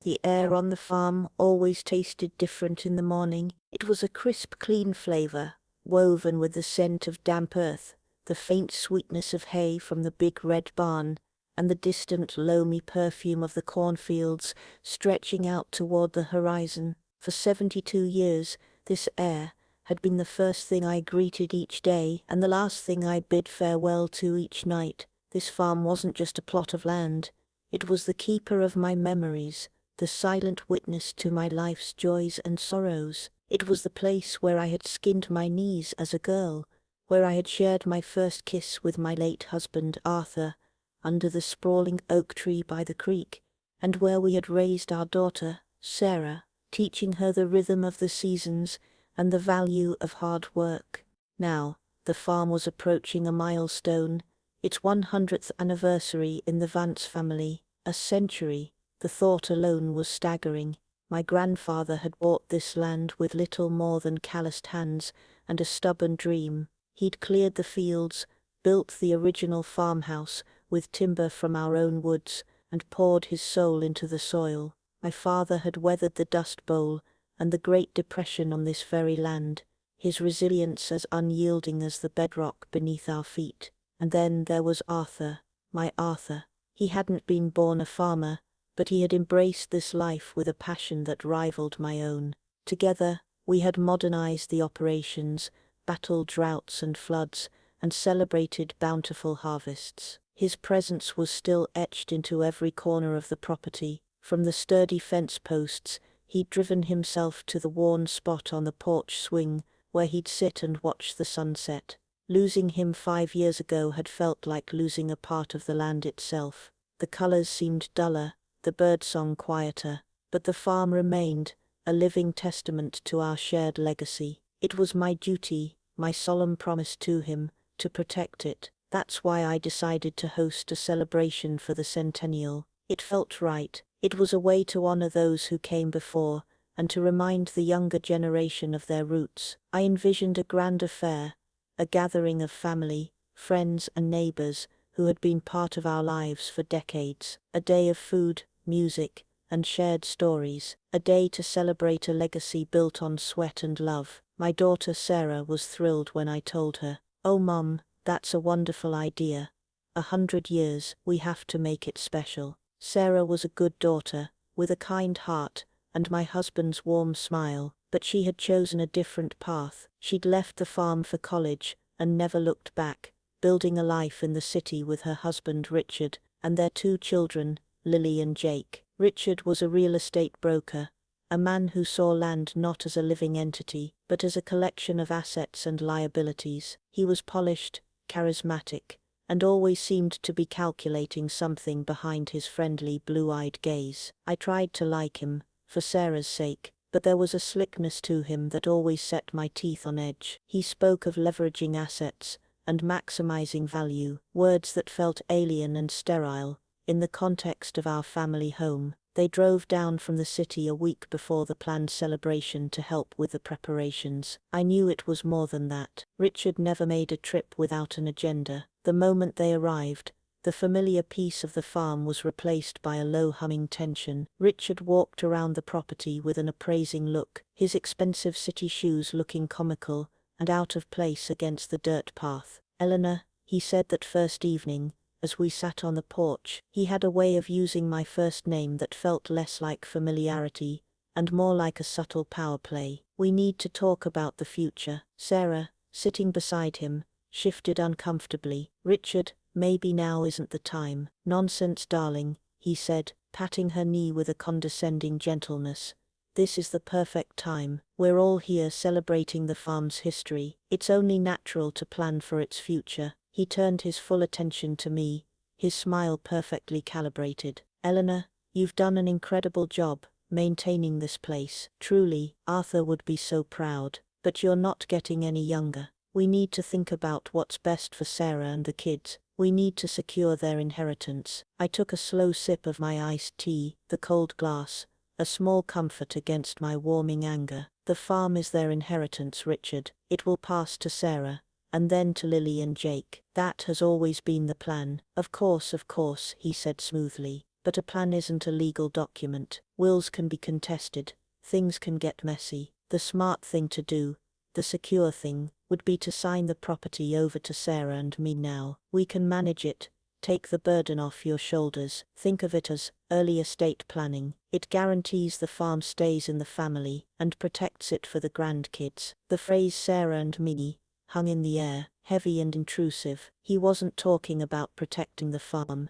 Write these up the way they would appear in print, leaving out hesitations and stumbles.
The air on the farm always tasted different in the morning. It was a crisp, clean flavor, woven with the scent of damp earth, the faint sweetness of hay from the big red barn, and the distant, loamy perfume of the cornfields stretching out toward the horizon. For 72 years, this air had been the first thing I greeted each day and the last thing I bid farewell to each night. This farm wasn't just a plot of land. It was the keeper of my memories, the silent witness to my life's joys and sorrows. It was the place where I had skinned my knees as a girl, where I had shared my first kiss with my late husband Arthur, under the sprawling oak tree by the creek, and where we had raised our daughter, Sarah, teaching her the rhythm of the seasons and the value of hard work. Now, the farm was approaching a milestone, its 100th anniversary in the Vance family. A century. The thought alone was staggering. My grandfather had bought this land with little more than calloused hands and a stubborn dream. He'd cleared the fields, built the original farmhouse with timber from our own woods, and poured his soul into the soil. My father had weathered the Dust Bowl and the Great Depression on this very land, his resilience as unyielding as the bedrock beneath our feet. And then there was Arthur, my Arthur. He hadn't been born a farmer, but he had embraced this life with a passion that rivaled my own. Together, we had modernized the operations, battled droughts and floods, and celebrated bountiful harvests. His presence was still etched into every corner of the property. From the sturdy fence posts, he'd driven himself to the worn spot on the porch swing, where he'd sit and watch the sunset. Losing him 5 years ago had felt like losing a part of the land itself. The colors seemed duller, the birdsong quieter, but the farm remained, a living testament to our shared legacy. It was my duty, my solemn promise to him, to protect it. That's why I decided to host a celebration for the centennial. It felt right. It was a way to honor those who came before, and to remind the younger generation of their roots. I envisioned a grand affair, a gathering of family, friends and neighbors who had been part of our lives for decades. A day of food, music, and shared stories. A day to celebrate a legacy built on sweat and love. My daughter Sarah was thrilled when I told her, "Oh Mum, that's a wonderful idea. 100 years, we have to make it special." Sarah was a good daughter, with a kind heart, and my husband's warm smile, but she had chosen a different path. She'd left the farm for college, and never looked back, building a life in the city with her husband Richard, and their 2 children, Lily and Jake. Richard was a real estate broker, a man who saw land not as a living entity, but as a collection of assets and liabilities. He was polished, charismatic, and always seemed to be calculating something behind his friendly blue-eyed gaze. I tried to like him, for Sarah's sake, but there was a slickness to him that always set my teeth on edge. He spoke of leveraging assets and maximizing value, words that felt alien and sterile in the context of our family home. They drove down from the city a week before the planned celebration to help with the preparations. I knew it was more than that. Richard never made a trip without an agenda. The moment they arrived, the familiar peace of the farm was replaced by a low-humming tension. Richard walked around the property with an appraising look, his expensive city shoes looking comical and out of place against the dirt path. "Eleanor," he said that first evening, as we sat on the porch. He had a way of using my first name that felt less like familiarity and more like a subtle power play. "We need to talk about the future." Sarah, sitting beside him, shifted uncomfortably. "Richard, maybe now isn't the time." "Nonsense, darling," he said, patting her knee with a condescending gentleness. "This is the perfect time. We're all here celebrating the farm's history. It's only natural to plan for its future." He turned his full attention to me, his smile perfectly calibrated. "Eleanor, you've done an incredible job maintaining this place. Truly, Arthur would be so proud. But you're not getting any younger. We need to think about what's best for Sarah and the kids. We need to secure their inheritance." I took a slow sip of my iced tea, the cold glass, a small comfort against my warming anger. "The farm is their inheritance, Richard. It will pass to Sarah, and then to Lily and Jake. That has always been the plan." Of course," he said smoothly. But a plan isn't a legal document. Wills can be contested. Things can get messy. The smart thing to do, the secure thing, would be to sign the property over to Sarah and me now. We can manage it. Take the burden off your shoulders. Think of it as early estate planning. It guarantees the farm stays in the family and protects it for the grandkids. The phrase Sarah and me hung in the air, heavy and intrusive. He wasn't talking about protecting the farm.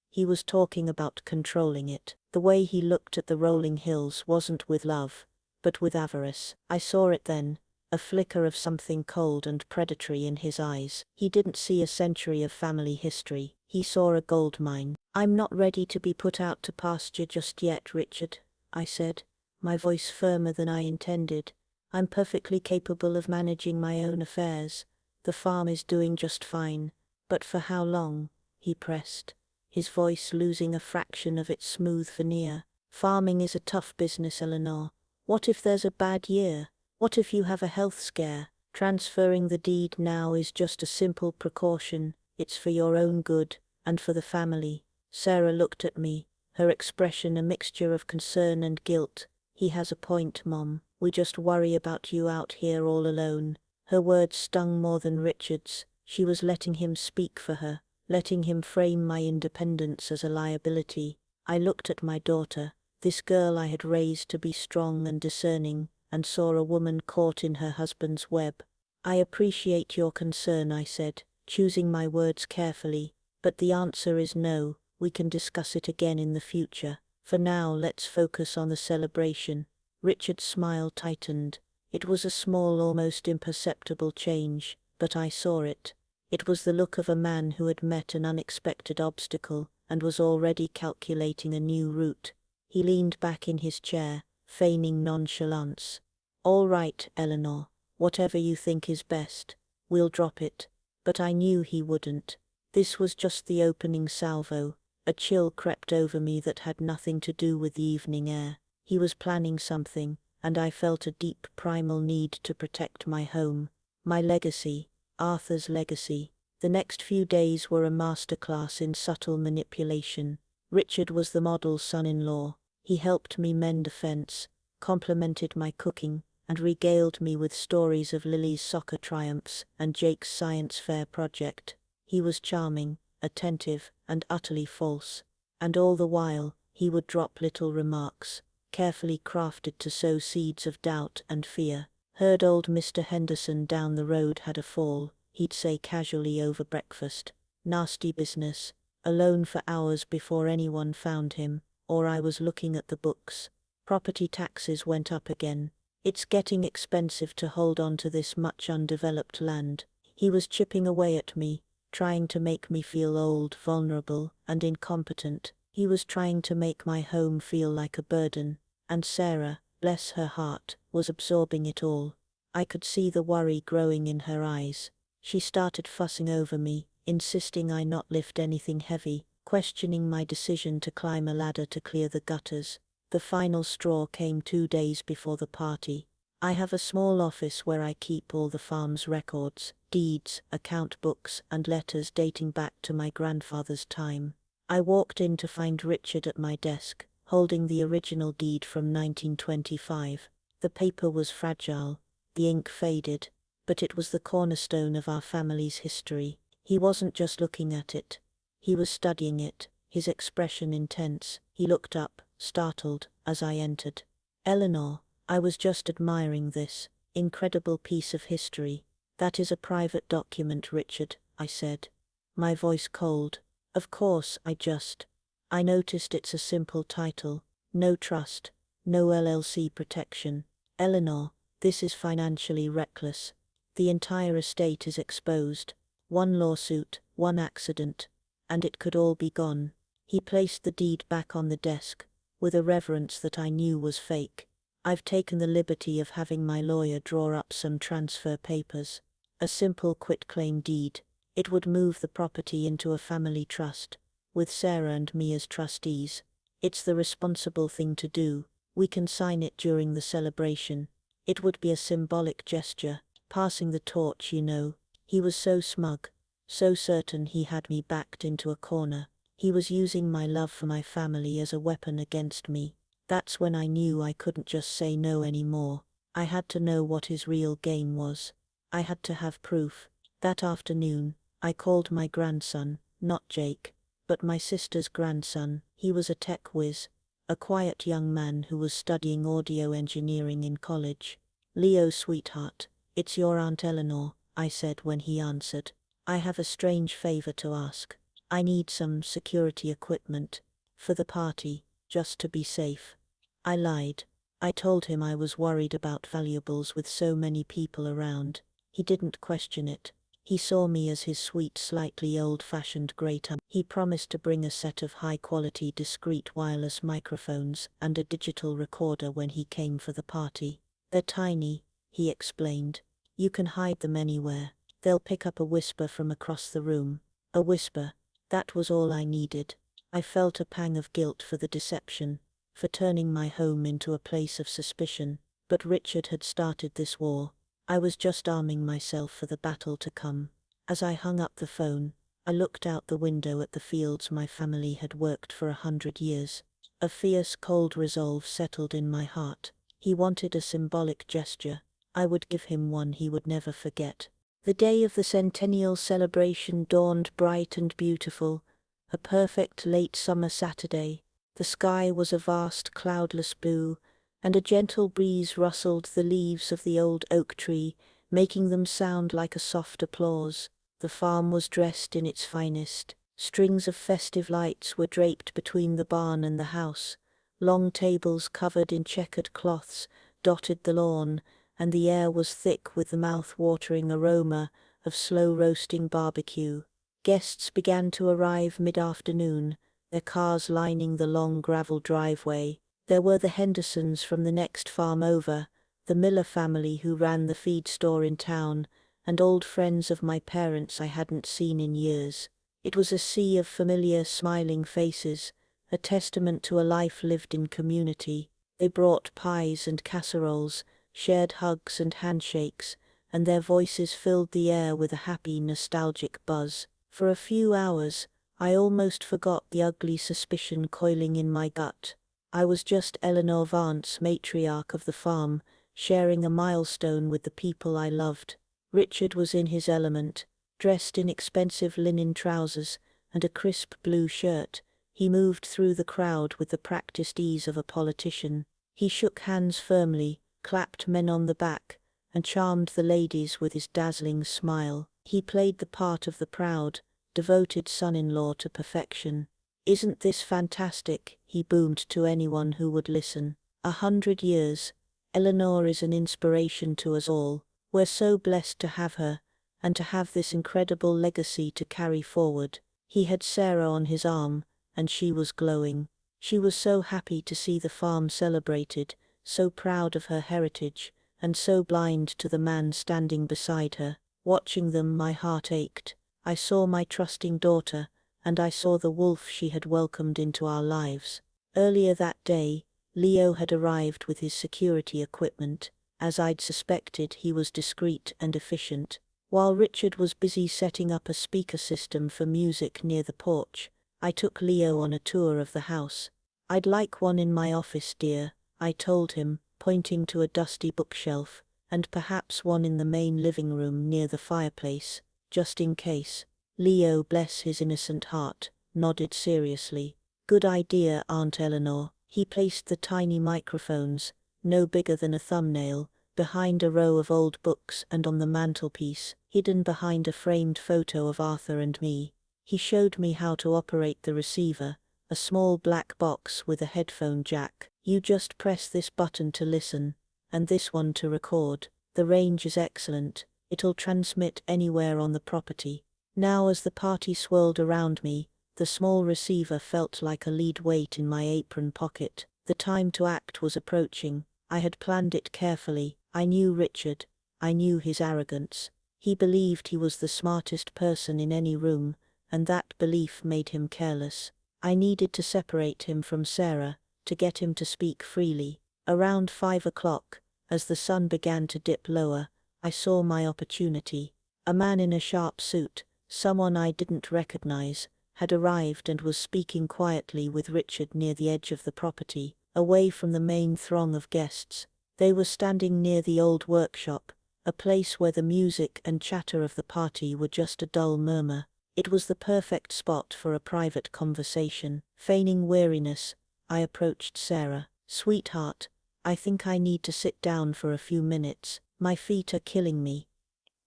He was talking about controlling it. The way he looked at the rolling hills wasn't with love, but with avarice. I saw it then, a flicker of something cold and predatory in his eyes. He didn't see a century of family history. He saw a gold mine. "I'm not ready to be put out to pasture just yet, Richard," I said, my voice firmer than I intended. "I'm perfectly capable of managing my own affairs. The farm is doing just fine. But for how long?" he pressed, his voice losing a fraction of its smooth veneer. "Farming is a tough business, Eleanor. What if there's a bad year? What if you have a health scare? Transferring the deed now is just a simple precaution. It's for your own good, and for the family." Sarah looked at me, her expression a mixture of concern and guilt. "He has a point, Mom. We just worry about you out here all alone." Her words stung more than Richard's. She was letting him speak for her, letting him frame my independence as a liability. I looked at my daughter, this girl I had raised to be strong and discerning, and saw a woman caught in her husband's web. "I appreciate your concern," I said, choosing my words carefully, "but the answer is no. We can discuss it again in the future. For now, let's focus on the celebration." Richard's smile tightened. It was a small, almost imperceptible change, but I saw it. It was the look of a man who had met an unexpected obstacle and was already calculating a new route. He leaned back in his chair, feigning nonchalance. "All right, Eleanor, whatever you think is best. We'll drop it." But I knew he wouldn't. This was just the opening salvo. A chill crept over me that had nothing to do with the evening air. He was planning something, and I felt a deep primal need to protect my home, my legacy, Arthur's legacy. The next few days were a masterclass in subtle manipulation. Richard was the model son-in-law. He helped me mend a fence, complimented my cooking, and regaled me with stories of Lily's soccer triumphs and Jake's science fair project. He was charming, attentive, and utterly false. And all the while, he would drop little remarks, carefully crafted to sow seeds of doubt and fear. "Heard old Mr. Henderson down the road had a fall," he'd say casually over breakfast. "Nasty business. Alone for hours before anyone found him, or I was looking at the books. Property taxes went up again. It's getting expensive to hold on to this much undeveloped land." He was chipping away at me, trying to make me feel old, vulnerable, and incompetent. He was trying to make my home feel like a burden, and Sarah, bless her heart, was absorbing it all. I could see the worry growing in her eyes. She started fussing over me, insisting I not lift anything heavy, questioning my decision to climb a ladder to clear the gutters. The final straw came 2 days before the party. I have a small office where I keep all the farm's records, deeds, account books, and letters dating back to my grandfather's time. I walked in to find Richard at my desk, holding the original deed from 1925. The paper was fragile, the ink faded, but it was the cornerstone of our family's history. He wasn't just looking at it. He was studying it, his expression intense. He looked up, startled, as I entered. "Eleanor, I was just admiring this incredible piece of history." "That is a private document, Richard," I said, my voice cold. "Of course, I noticed it's a simple title. No trust, no LLC protection." "Eleanor, this is financially reckless. The entire estate is exposed. One lawsuit, one accident, and it could all be gone." He placed the deed back on the desk, with a reverence that I knew was fake. "I've taken the liberty of having my lawyer draw up some transfer papers. A simple quitclaim deed. It would move the property into a family trust, with Sarah and me as trustees. It's the responsible thing to do. We can sign it during the celebration. It would be a symbolic gesture, passing the torch, you know." He was so smug, so certain he had me backed into a corner. He was using my love for my family as a weapon against me. That's when I knew I couldn't just say no anymore. I had to know what his real game was. I had to have proof. That afternoon, I called my grandson, not Jake, but my sister's grandson. He was a tech whiz, a quiet young man who was studying audio engineering in college. "Leo, sweetheart, it's your Aunt Eleanor," I said when he answered. "I have a strange favor to ask. I need some security equipment for the party, just to be safe." I lied. I told him I was worried about valuables with so many people around. He didn't question it. He saw me as his sweet, slightly old-fashioned great-aunt. He promised to bring a set of high-quality discreet wireless microphones and a digital recorder when he came for the party. "They're tiny," he explained. "You can hide them anywhere. They'll pick up a whisper from across the room." A whisper. That was all I needed. I felt a pang of guilt for the deception, for turning my home into a place of suspicion. But Richard had started this war. I was just arming myself for the battle to come. As I hung up the phone, I looked out the window at the fields my family had worked for 100 years. A fierce, cold resolve settled in my heart. He wanted a symbolic gesture. I would give him one he would never forget. The day of the centennial celebration dawned bright and beautiful, a perfect late summer Saturday. The sky was a vast cloudless blue, and a gentle breeze rustled the leaves of the old oak tree, making them sound like a soft applause. The farm was dressed in its finest. Strings of festive lights were draped between the barn and the house. Long tables covered in checkered cloths dotted the lawn, and the air was thick with the mouth-watering aroma of slow-roasting barbecue. Guests began to arrive mid-afternoon, their cars lining the long gravel driveway. There were the Hendersons from the next farm over, the Miller family who ran the feed store in town, and old friends of my parents I hadn't seen in years. It was a sea of familiar, smiling faces, a testament to a life lived in community. They brought pies and casseroles, shared hugs and handshakes, and their voices filled the air with a happy, nostalgic buzz. For a few hours, I almost forgot the ugly suspicion coiling in my gut. I was just Eleanor Vance, matriarch of the farm, sharing a milestone with the people I loved. Richard was in his element, dressed in expensive linen trousers and a crisp blue shirt. He moved through the crowd with the practiced ease of a politician. He shook hands firmly, clapped men on the back, and charmed the ladies with his dazzling smile. He played the part of the proud, devoted son-in-law to perfection. "Isn't this fantastic?" he boomed to anyone who would listen. 100 years. Eleanor is an inspiration to us all. We're so blessed to have her, and to have this incredible legacy to carry forward. He had Sarah on his arm, and she was glowing. She was so happy to see the farm celebrated, so proud of her heritage, and so blind to the man standing beside her. Watching them, my heart ached. I saw my trusting daughter, and I saw the wolf she had welcomed into our lives. Earlier that day, Leo had arrived with his security equipment. As I'd suspected, he was discreet and efficient. While Richard was busy setting up a speaker system for music near the porch, I took Leo on a tour of the house. "I'd like one in my office, dear," I told him, pointing to a dusty bookshelf, "and perhaps one in the main living room near the fireplace, just in case." Leo, bless his innocent heart, nodded seriously. "Good idea, Aunt Eleanor." He placed the tiny microphones, no bigger than a thumbnail, behind a row of old books and on the mantelpiece, hidden behind a framed photo of Arthur and me. He showed me how to operate the receiver, a small black box with a headphone jack. "You just press this button to listen, and this one to record. The range is excellent. It'll transmit anywhere on the property." Now as the party swirled around me, the small receiver felt like a lead weight in my apron pocket. The time to act was approaching. I had planned it carefully. I knew Richard. I knew his arrogance. He believed he was the smartest person in any room, and that belief made him careless. I needed to separate him from Sarah, to get him to speak freely. Around 5 o'clock, as the sun began to dip lower, I saw my opportunity. A man in a sharp suit, someone I didn't recognize, had arrived and was speaking quietly with Richard near the edge of the property, away from the main throng of guests. They were standing near the old workshop, a place where the music and chatter of the party were just a dull murmur. It was the perfect spot for a private conversation. Feigning weariness, I approached Sarah. "Sweetheart, I think I need to sit down for a few minutes. My feet are killing me."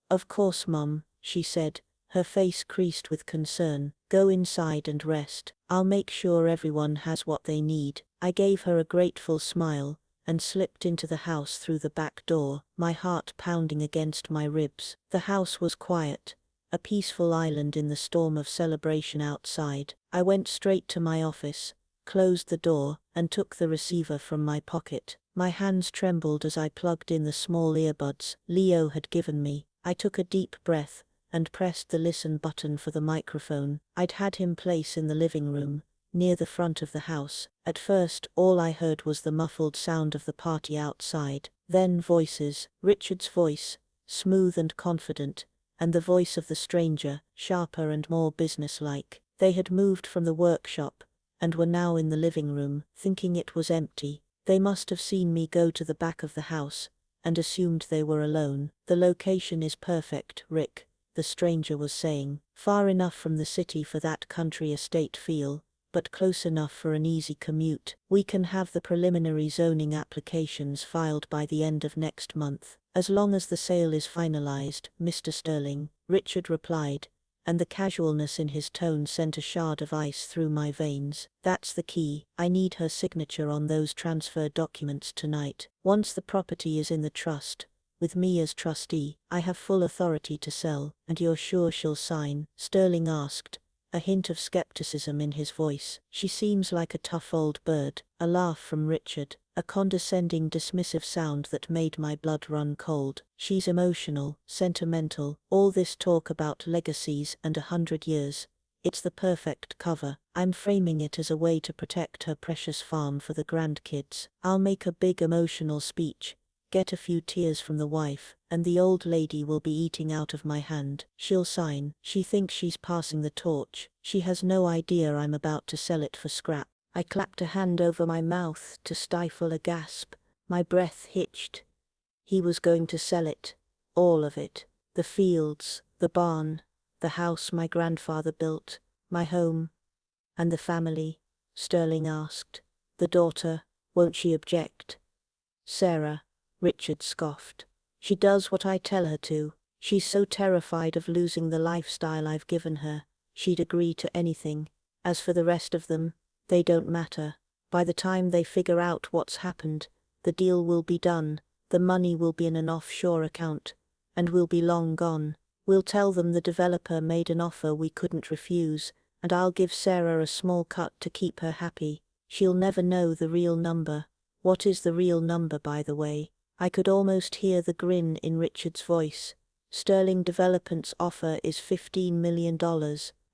"Of course, Mum," she said, her face creased with concern. "Go inside and rest. I'll make sure everyone has what they need." I gave her a grateful smile and slipped into the house through the back door, my heart pounding against my ribs. The house was quiet, a peaceful island in the storm of celebration outside. I went straight to my office, closed the door, and took the receiver from my pocket. My hands trembled as I plugged in the small earbuds Leo had given me. I took a deep breath and pressed the listen button for the microphone I'd had him place in the living room, near the front of the house. At first, all I heard was the muffled sound of the party outside, then voices, Richard's voice, smooth and confident, and the voice of the stranger, sharper and more businesslike. They had moved from the workshop, and were now in the living room, thinking it was empty. They must have seen me go to the back of the house, and assumed they were alone. "The location is perfect, Rick," the stranger was saying. "Far enough from the city for that country estate feel, but close enough for an easy commute. We can have the preliminary zoning applications filed by the end of next month. As long as the sale is finalized, Mr. Sterling," Richard replied, and the casualness in his tone sent a shard of ice through my veins. "That's the key. I need her signature on those transfer documents tonight. Once the property is in the trust, with me as trustee, I have full authority to sell." "And you're sure she'll sign?" Sterling asked, a hint of skepticism in his voice. "She seems like a tough old bird." A laugh from Richard, a condescending dismissive sound that made my blood run cold. "She's emotional, sentimental, all this talk about legacies and 100 years. It's the perfect cover. I'm framing it as a way to protect her precious farm for the grandkids. I'll make a big emotional speech, get a few tears from the wife, and the old lady will be eating out of my hand. She'll sign. She thinks she's passing the torch. She has no idea I'm about to sell it for scrap." I clapped a hand over my mouth to stifle a gasp. My breath hitched. He was going to sell it. All of it. The fields, the barn, the house my grandfather built, my home, and the family, Sterling asked. "The daughter, won't she object?" "Sarah," Richard scoffed. "She does what I tell her to. She's so terrified of losing the lifestyle I've given her, she'd agree to anything. As for the rest of them, they don't matter. By the time they figure out what's happened, the deal will be done, the money will be in an offshore account, and we'll be long gone. We'll tell them the developer made an offer we couldn't refuse, and I'll give Sarah a small cut to keep her happy. She'll never know the real number." "What is the real number, by the way?" I could almost hear the grin in Richard's voice. "Sterling Development's offer is $15 million.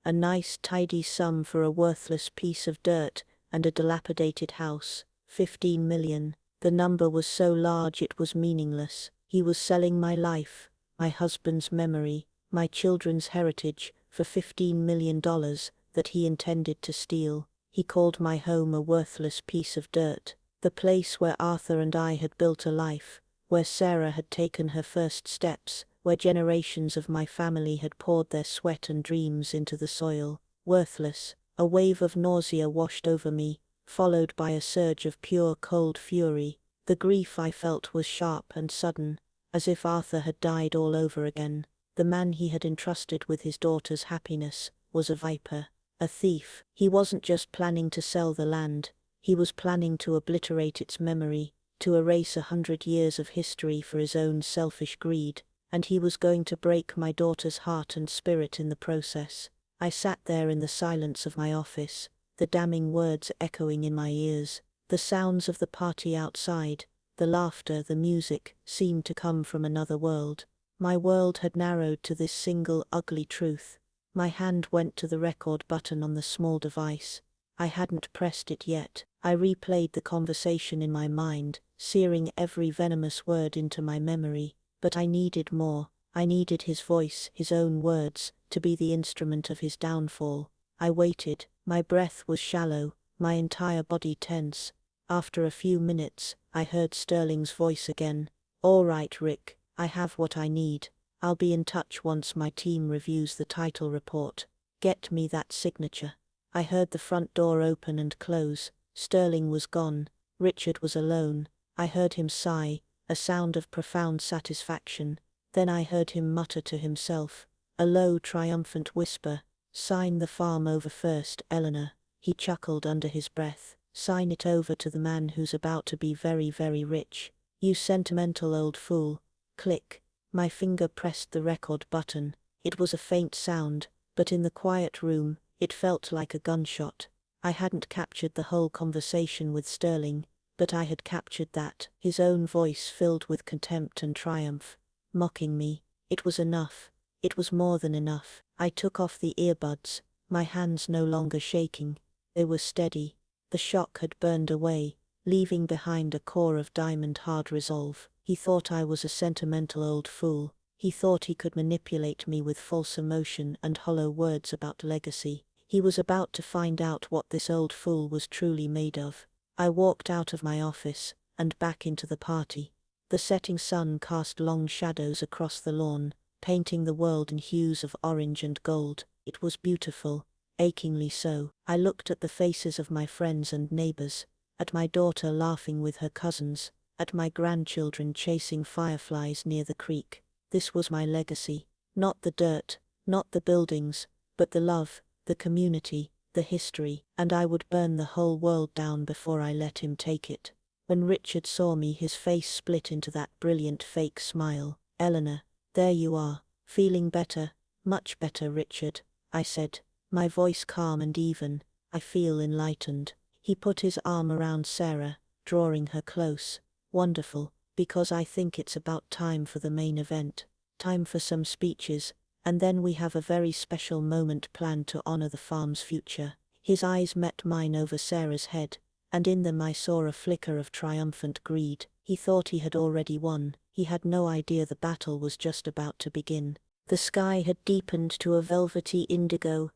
A nice tidy sum for a worthless piece of dirt and a dilapidated house. 15 million. The number was so large it was meaningless. He was selling my life, my husband's memory, my children's heritage for $15 million that he intended to steal. He called my home a worthless piece of dirt. The place where Arthur and I had built a life, where Sarah had taken her first steps, where generations of my family had poured their sweat and dreams into the soil. Worthless. A wave of nausea washed over me, followed by a surge of pure cold fury. The grief I felt was sharp and sudden, as if Arthur had died all over again. The man he had entrusted with his daughter's happiness was a viper, a thief. He wasn't just planning to sell the land, he was planning to obliterate its memory, to erase 100 years of history for his own selfish greed. And he was going to break my daughter's heart and spirit in the process. I sat there in the silence of my office, the damning words echoing in my ears. The sounds of the party outside, the laughter, the music, seemed to come from another world. My world had narrowed to this single ugly truth. My hand went to the record button on the small device. I hadn't pressed it yet. I replayed the conversation in my mind, searing every venomous word into my memory. But I needed more. I needed his voice, his own words, to be the instrument of his downfall. I waited. My breath was shallow, my entire body tense. After a few minutes, I heard Sterling's voice again. "All right, Rick, I have what I need. I'll be in touch once my team reviews the title report. Get me that signature." I heard the front door open and close. Sterling was gone. Richard was alone. I heard him sigh, a sound of profound satisfaction. Then I heard him mutter to himself, a low, triumphant whisper, "Sign the farm over first, Eleanor." He chuckled under his breath. "Sign it over to the man who's about to be very, very rich. You sentimental old fool." Click. My finger pressed the record button. It was a faint sound, but in the quiet room, it felt like a gunshot. I hadn't captured the whole conversation with Sterling, but I had captured that, his own voice filled with contempt and triumph, mocking me. It was enough. It was more than enough. I took off the earbuds, my hands no longer shaking. They were steady. The shock had burned away, leaving behind a core of diamond-hard resolve. He thought I was a sentimental old fool. He thought he could manipulate me with false emotion and hollow words about legacy. He was about to find out what this old fool was truly made of. I walked out of my office, and back into the party. The setting sun cast long shadows across the lawn, painting the world in hues of orange and gold. It was beautiful, achingly so. I looked at the faces of my friends and neighbors, at my daughter laughing with her cousins, at my grandchildren chasing fireflies near the creek. This was my legacy. Not the dirt, not the buildings, but the love, the community, the history, and I would burn the whole world down before I let him take it. When Richard saw me, his face split into that brilliant fake smile. "Eleanor, there you are. Feeling better?" "Much better, Richard," I said, my voice calm and even. "I feel enlightened." He put his arm around Sarah, drawing her close. "Wonderful, because I think it's about time for the main event. Time for some speeches, and then we have a very special moment planned to honor the farm's future." His eyes met mine over Sarah's head, and in them I saw a flicker of triumphant greed. He thought he had already won. He had no idea the battle was just about to begin. The sky had deepened to a velvety indigo,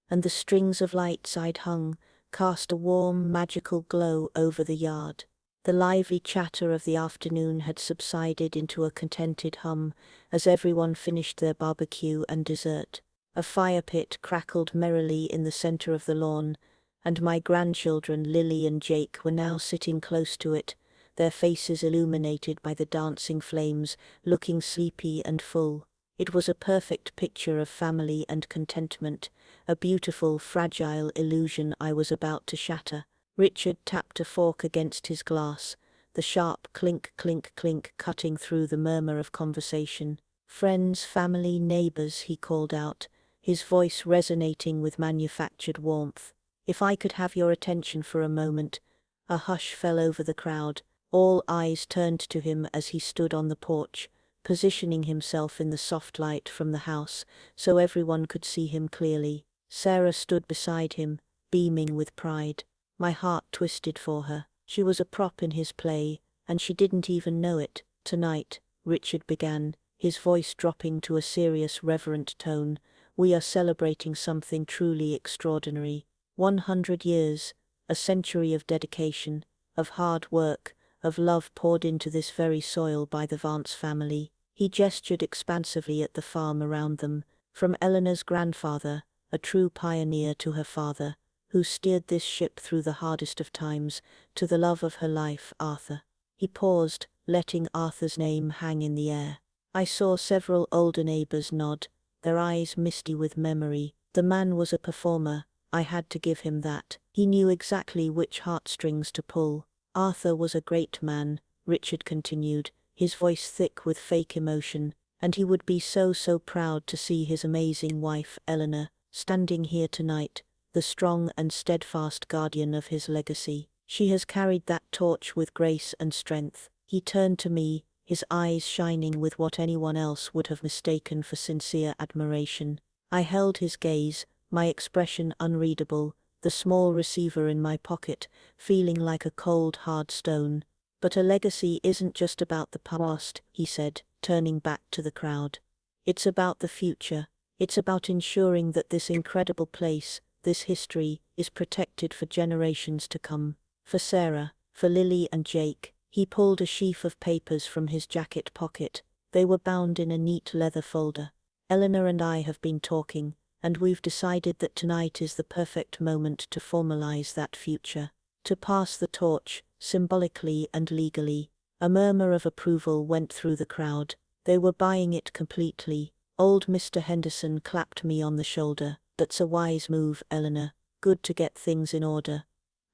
and the strings of lights I'd hung cast a warm, magical glow over the yard. The lively chatter of the afternoon had subsided into a contented hum as everyone finished their barbecue and dessert. A fire pit crackled merrily in the center of the lawn, and my grandchildren Lily and Jake were now sitting close to it, their faces illuminated by the dancing flames, looking sleepy and full. It was a perfect picture of family and contentment, a beautiful, fragile illusion I was about to shatter. Richard tapped a fork against his glass, the sharp clink, clink, clink cutting through the murmur of conversation. "Friends, family, neighbors," he called out, his voice resonating with manufactured warmth. "If I could have your attention for a moment." A hush fell over the crowd. All eyes turned to him as he stood on the porch, positioning himself in the soft light from the house so everyone could see him clearly. Sarah stood beside him, beaming with pride. My heart twisted for her. She was a prop in his play, and she didn't even know it. "Tonight," Richard began, his voice dropping to a serious, reverent tone, "we are celebrating something truly extraordinary. 100 years, a century of dedication, of hard work, of love poured into this very soil by the Vance family." He gestured expansively at the farm around them, from Eleanor's grandfather, a true pioneer, to her father, who steered this ship through the hardest of times, to the love of her life, Arthur. He paused, letting Arthur's name hang in the air. I saw several older neighbors nod, their eyes misty with memory. The man was a performer. I had to give him that. He knew exactly which heartstrings to pull. "Arthur was a great man," Richard continued, his voice thick with fake emotion, "and he would be so proud to see his amazing wife, Eleanor, standing here tonight, the strong and steadfast guardian of his legacy. She has carried that torch with grace and strength." He turned to me, his eyes shining with what anyone else would have mistaken for sincere admiration. I held his gaze, my expression unreadable, the small receiver in my pocket, feeling like a cold, hard stone. "But a legacy isn't just about the past," he said, turning back to the crowd. "It's about the future. It's about ensuring that this incredible place, this history is protected for generations to come. For Sarah, for Lily and Jake. He pulled a sheaf of papers from his jacket pocket. They were bound in a neat leather folder. Eleanor and I have been talking, and we've decided that tonight is the perfect moment to formalize that future. To pass the torch, symbolically and legally. A murmur of approval went through the crowd. They were buying it completely. Old Mr. Henderson clapped me on the shoulder. That's a wise move, Eleanor. Good to get things in order.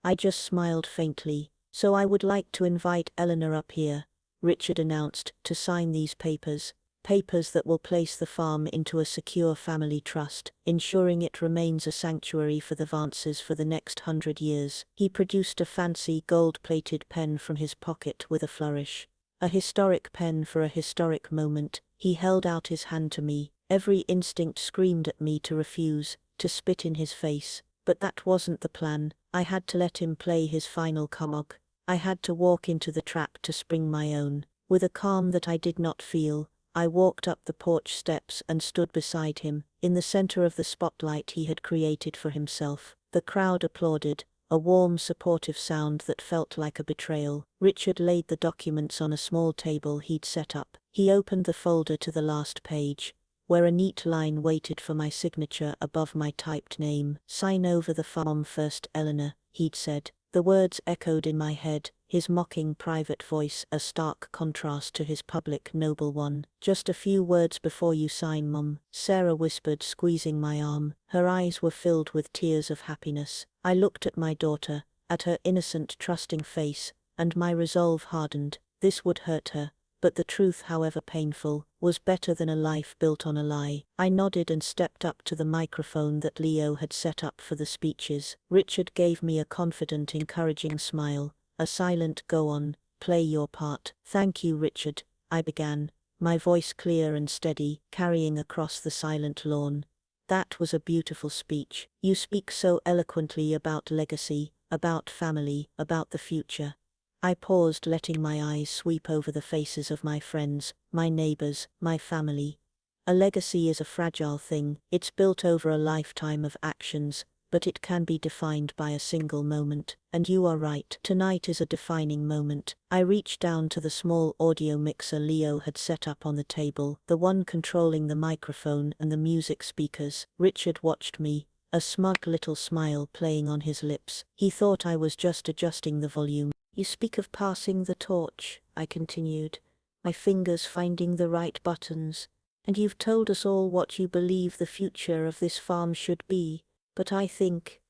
I just smiled faintly. So I would like to invite Eleanor up here, Richard announced, to sign these papers. Papers that will place the farm into a secure family trust, ensuring it remains a sanctuary for the Vances for the next 100 years. He produced a fancy gold-plated pen from his pocket with a flourish. A historic pen for a historic moment. He held out his hand to me. Every instinct screamed at me to refuse, to spit in his face. But that wasn't the plan. I had to let him play his final cog. I had to walk into the trap to spring my own. With a calm that I did not feel, I walked up the porch steps and stood beside him, in the center of the spotlight he had created for himself. The crowd applauded, a warm, supportive sound that felt like a betrayal. Richard laid the documents on a small table he'd set up. He opened the folder to the last page, where a neat line waited for my signature above my typed name. "Sign over the farm first, Eleanor," he'd said. The words echoed in my head, his mocking private voice a stark contrast to his public noble one. "Just a few words before you sign, Mum," Sarah whispered, squeezing my arm. Her eyes were filled with tears of happiness. I looked at my daughter, at her innocent, trusting face, and my resolve hardened. This would hurt her, but the truth, however painful, was better than a life built on a lie. I nodded and stepped up to the microphone that Leo had set up for the speeches. Richard gave me a confident, encouraging smile, a silent "go on, play your part." "Thank you, Richard," I began, my voice clear and steady, carrying across the silent lawn. "That was a beautiful speech. You speak so eloquently about legacy, about family, about the future." I paused, letting my eyes sweep over the faces of my friends, my neighbors, my family. A legacy is a fragile thing. It's built over a lifetime of actions, but it can be defined by a single moment. And you are right. Tonight is a defining moment. I reached down to the small audio mixer Leo had set up on the table, the one controlling the microphone and the music speakers. Richard watched me, a smug little smile playing on his lips. He thought I was just adjusting the volume. "You speak of passing the torch," I continued, my fingers finding the right buttons, "and you've told us all what you believe the future of this farm should be, but I think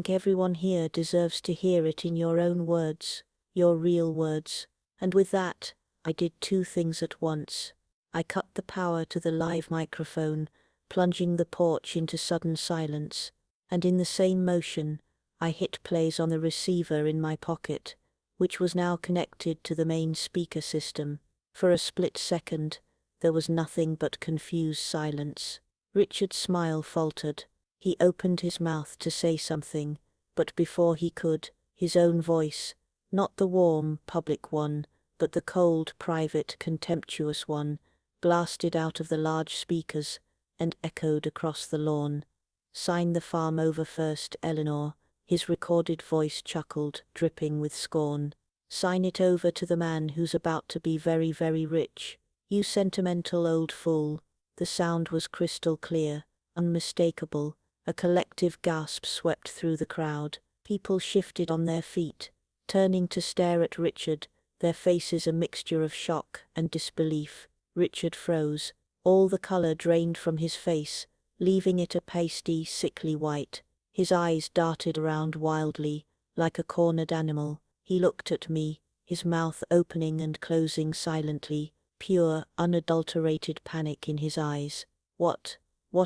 everyone here deserves to hear it in your own words, your real words." And with that, I did two things at once. I cut the power to the live microphone, plunging the porch into sudden silence, and in the same motion, I hit plays on the receiver in my pocket, which was now connected to the main speaker system. For a split second, there was nothing but confused silence. Richard's smile faltered. He opened his mouth to say something, but before he could, his own voice, not the warm, public one, but the cold, private, contemptuous one, blasted out of the large speakers and echoed across the lawn. "Sign the farm over first, Eleanor." His recorded voice chuckled, dripping with scorn. "Sign it over to the man who's about to be very, very rich. You sentimental old fool." The sound was crystal clear, unmistakable. A collective gasp swept through the crowd. People shifted on their feet, turning to stare at Richard, their faces a mixture of shock and disbelief. Richard froze. All the color drained from his face, leaving it a pasty, sickly white. His eyes darted around wildly, like a cornered animal. He looked at me, his mouth opening and closing silently, pure, unadulterated panic in his eyes. What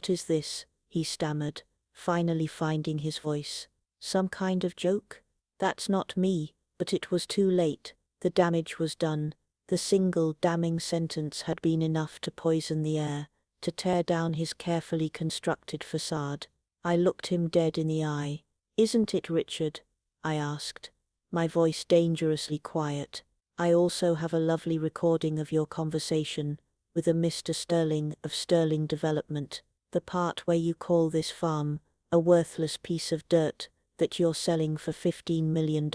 is this?" he stammered, finally finding his voice. "Some kind of joke? That's not me." But it was too late. The damage was done. The single damning sentence had been enough to poison the air, to tear down his carefully constructed facade. I looked him dead in the eye. "Isn't it, Richard?" I asked, my voice dangerously quiet. "I also have a lovely recording of your conversation with a Mr. Sterling of Sterling Development. The part where you call this farm a worthless piece of dirt that you're selling for $15 million.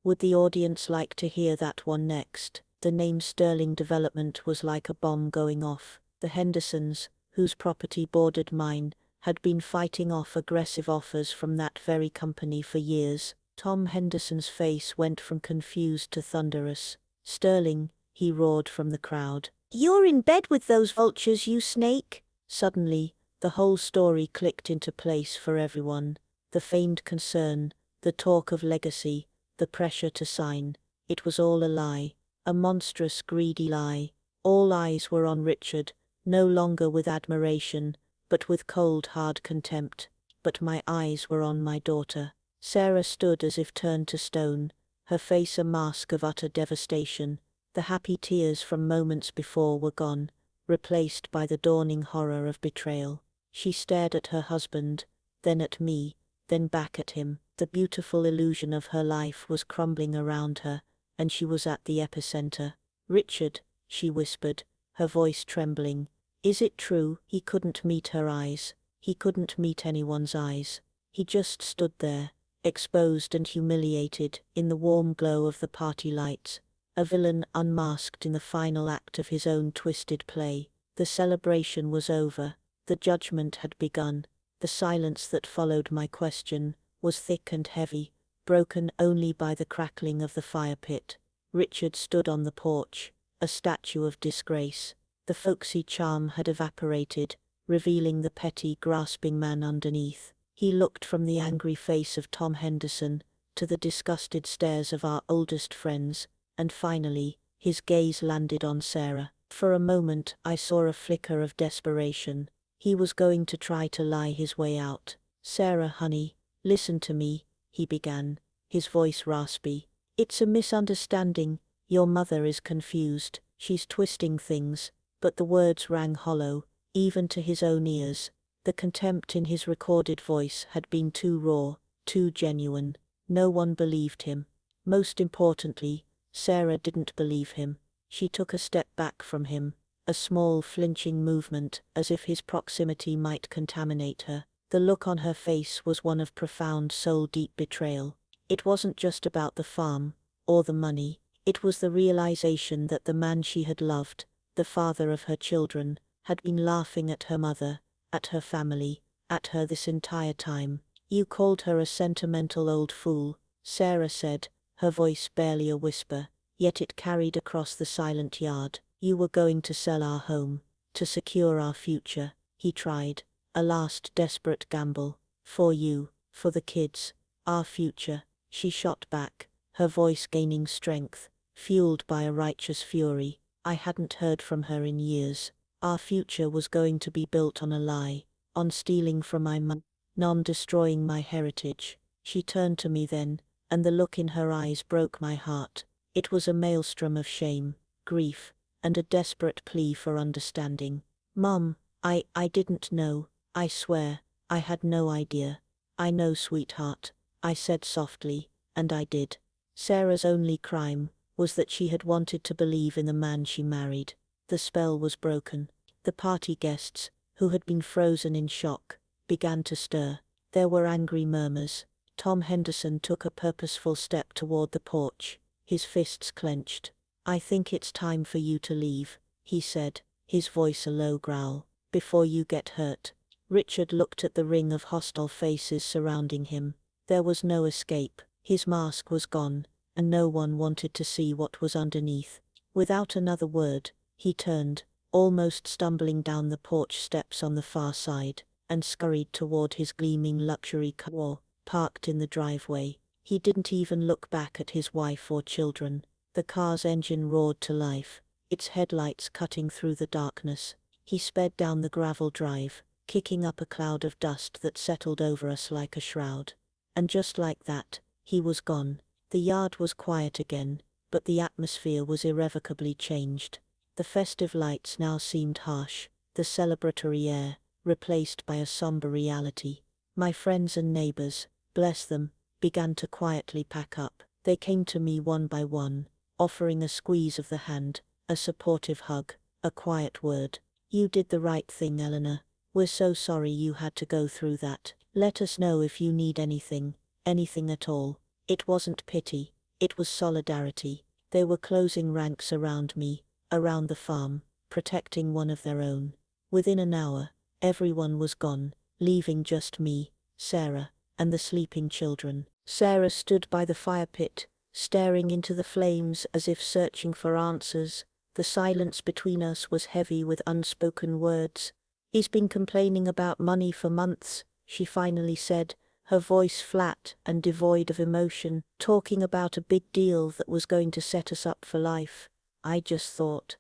Would the audience like to hear that one next? The name Sterling Development was like a bomb going off. The Hendersons, whose property bordered mine, had been fighting off aggressive offers from that very company for years. Tom Henderson's face went from confused to thunderous. "Sterling," he roared from the crowd. "You're in bed with those vultures, you snake!" Suddenly, the whole story clicked into place for everyone. The feigned concern, the talk of legacy, the pressure to sign. It was all a lie, a monstrous, greedy lie. All eyes were on Richard, no longer with admiration, but with cold, hard contempt. But my eyes were on my daughter. Sarah stood as if turned to stone, her face a mask of utter devastation. The happy tears from moments before were gone, replaced by the dawning horror of betrayal. She stared at her husband, then at me, then back at him. The beautiful illusion of her life was crumbling around her, and she was at the epicenter. "Richard," she whispered, her voice trembling. "Is it true?" He couldn't meet her eyes. He couldn't meet anyone's eyes. He just stood there, exposed and humiliated, in the warm glow of the party lights, a villain unmasked in the final act of his own twisted play. The celebration was over. The judgment had begun. The silence that followed my question was thick and heavy, broken only by the crackling of the fire pit. Richard stood on the porch, a statue of disgrace. The folksy charm had evaporated, revealing the petty, grasping man underneath. He looked from the angry face of Tom Henderson to the disgusted stares of our oldest friends, and finally, his gaze landed on Sarah. For a moment I saw a flicker of desperation. He was going to try to lie his way out. "Sarah, honey, listen to me," he began, his voice raspy. "It's a misunderstanding. Your mother is confused. She's twisting things." But the words rang hollow, even to his own ears. The contempt in his recorded voice had been too raw, too genuine. No one believed him. Most importantly, Sarah didn't believe him. She took a step back from him, a small flinching movement as if his proximity might contaminate her. The look on her face was one of profound soul-deep betrayal. It wasn't just about the farm, or the money. It was the realization that the man she had loved, the father of her children, had been laughing at her mother, at her family, at her this entire time. "You called her a sentimental old fool," Sarah said, her voice barely a whisper, yet it carried across the silent yard. "You were going to sell our home, to secure our future." He tried, a last desperate gamble. "For you, for the kids, our future." She shot back, her voice gaining strength, fueled by a righteous fury. I hadn't heard from her in years. Our future was going to be built on a lie, on stealing from my mom, on destroying my heritage. She turned to me then, and the look in her eyes broke my heart. It was a maelstrom of shame, grief, and a desperate plea for understanding. "Mom, I didn't know. I swear, I had no idea." "I know, sweetheart," I said softly, and I did. Sarah's only crime was that she had wanted to believe in the man she married. The spell was broken. The party guests, who had been frozen in shock, began to stir. There were angry murmurs. Tom Henderson took a purposeful step toward the porch, his fists clenched. "I think it's time for you to leave," he said, his voice a low growl, "before you get hurt." Richard looked at the ring of hostile faces surrounding him. There was no escape. His mask was gone, and no one wanted to see what was underneath. Without another word, he turned, almost stumbling down the porch steps on the far side, and scurried toward his gleaming luxury car, parked in the driveway. He didn't even look back at his wife or children. The car's engine roared to life, its headlights cutting through the darkness. He sped down the gravel drive, kicking up a cloud of dust that settled over us like a shroud. And just like that, he was gone. The yard was quiet again, but the atmosphere was irrevocably changed. The festive lights now seemed harsh, the celebratory air, replaced by a somber reality. My friends and neighbors, bless them, began to quietly pack up. They came to me one by one, offering a squeeze of the hand, a supportive hug, a quiet word. "You did the right thing, Eleanor. We're so sorry you had to go through that." Let us know if you need anything, anything at all. It wasn't pity, it was solidarity. They were closing ranks around me, around the farm, protecting one of their own. Within an hour, everyone was gone, leaving just me, Sarah, and the sleeping children. Sarah stood by the fire pit, staring into the flames as if searching for answers. The silence between us was heavy with unspoken words. He's been complaining about money for months, she finally said, her voice flat and devoid of emotion, talking about a big deal that was going to set us up for life. I thought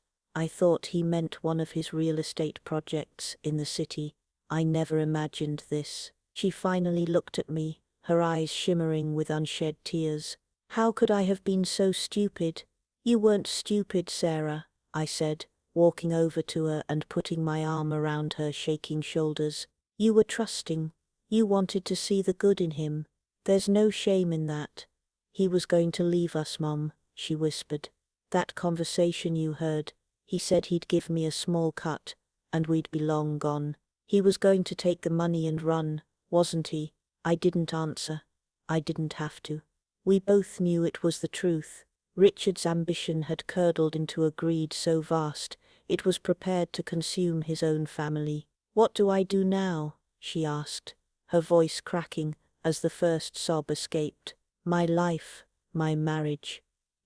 he meant one of his real estate projects in the city. I never imagined this. She finally looked at me, her eyes shimmering with unshed tears. How could I have been so stupid? You weren't stupid, Sarah, I said, walking over to her and putting my arm around her shaking shoulders. You were trusting. You wanted to see the good in him. There's no shame in that. He was going to leave us, Mum, she whispered. That conversation you heard, he said he'd give me a small cut, and we'd be long gone. He was going to take the money and run, wasn't he? I didn't answer. I didn't have to. We both knew it was the truth. Richard's ambition had curdled into a greed so vast, it was prepared to consume his own family. What do I do now? She asked, her voice cracking as the first sob escaped. My life, my marriage.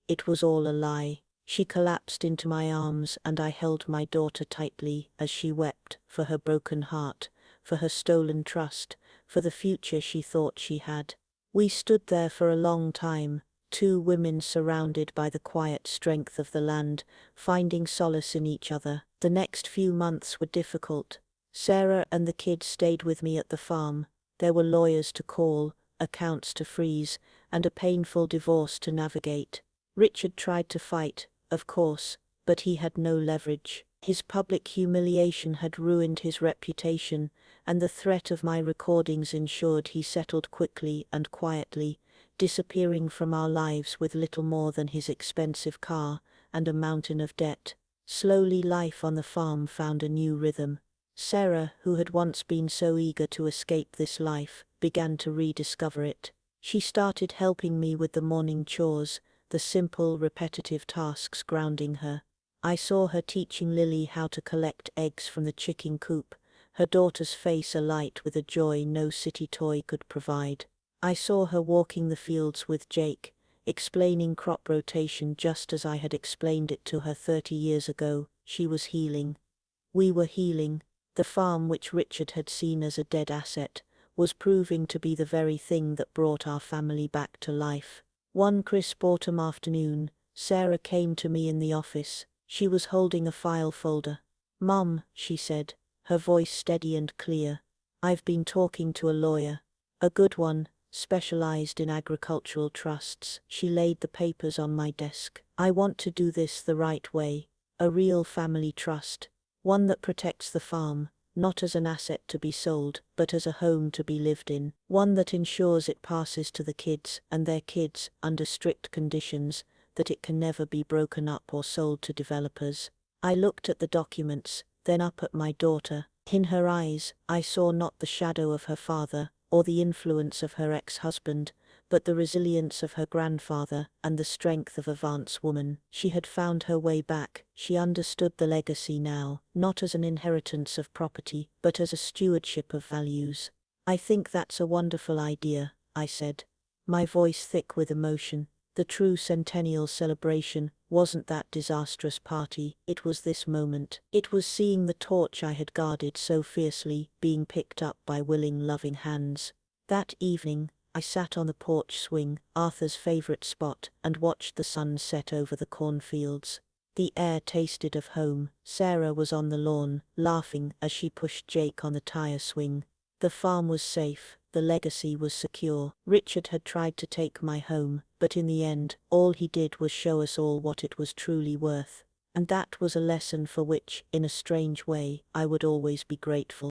It was all a lie. She collapsed into my arms and I held my daughter tightly as she wept for her broken heart, for her stolen trust, for the future she thought she had. We stood there for a long time, two women surrounded by the quiet strength of the land, finding solace in each other. The next few months were difficult. Sarah and the kids stayed with me at the farm. There were lawyers to call, accounts to freeze, and a painful divorce to navigate. Richard tried to fight, of course, but he had no leverage. His public humiliation had ruined his reputation, and the threat of my recordings ensured he settled quickly and quietly, disappearing from our lives with little more than his expensive car and a mountain of debt. Slowly life on the farm found a new rhythm. Sarah, who had once been so eager to escape this life, began to rediscover it. She started helping me with the morning chores, the simple, repetitive tasks grounding her. I saw her teaching Lily how to collect eggs from the chicken coop, her daughter's face alight with a joy no city toy could provide. I saw her walking the fields with Jake, explaining crop rotation just as I had explained it to her 30 years ago. She was healing. We were healing. The farm, which Richard had seen as a dead asset, was proving to be the very thing that brought our family back to life. One crisp autumn afternoon, Sarah came to me in the office. She was holding a file folder. "Mum," she said, her voice steady and clear, "I've been talking to a lawyer. A good one, specialized in agricultural trusts." She laid the papers on my desk. "I want to do this the right way. A real family trust. One that protects the farm, not as an asset to be sold, but as a home to be lived in. One that ensures it passes to the kids and their kids under strict conditions, that it can never be broken up or sold to developers." I looked at the documents, then up at my daughter. In her eyes, I saw not the shadow of her father, or the influence of her ex-husband, but the resilience of her grandfather and the strength of a Vance woman. She had found her way back. She understood the legacy now, not as an inheritance of property, but as a stewardship of values. "I think that's a wonderful idea," I said, my voice thick with emotion. The true centennial celebration wasn't that disastrous party, it was this moment. It was seeing the torch I had guarded so fiercely being picked up by willing, loving hands. That evening, I sat on the porch swing, Arthur's favorite spot, and watched the sun set over the cornfields. The air tasted of home. Sarah was on the lawn, laughing as she pushed Jake on the tire swing. The farm was safe, the legacy was secure. Richard had tried to take my home, but in the end, all he did was show us all what it was truly worth. And that was a lesson for which, in a strange way, I would always be grateful.